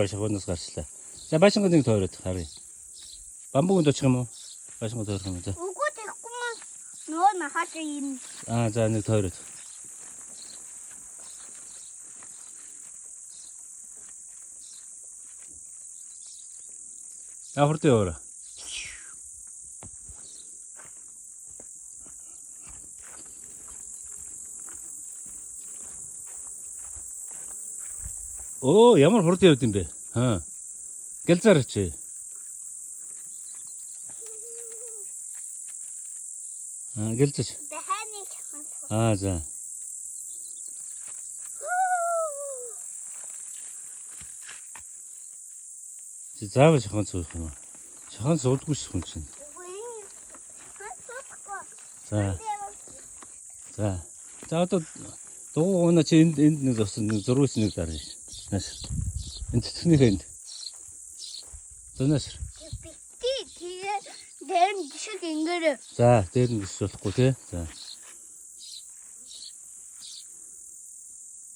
шахуунаас гарчлаа. За баашингаа нэг тойроод харъя. Бамбуганд очих юм уу? Баашингаа тойрох юм за. Үгүй тэгэхгүй маань нөө нахаад юм. За нэг тойроод. Хурдан яваа. Ямар хурдан явд юм бэ? Гэлзарч. Гэлзэж. Даханы чахан. За. Заавал шахан цуух юм. Шахан цуудгүй шахан чинь. За одоо дугуйна чи энд нэг зурвас нэг дараа. Нааш. Энд цэцгнийх энд. Зөнөөс. Тэгээ дээр нь жишг ингэрээ. За дээр нь биш болохгүй тий. За.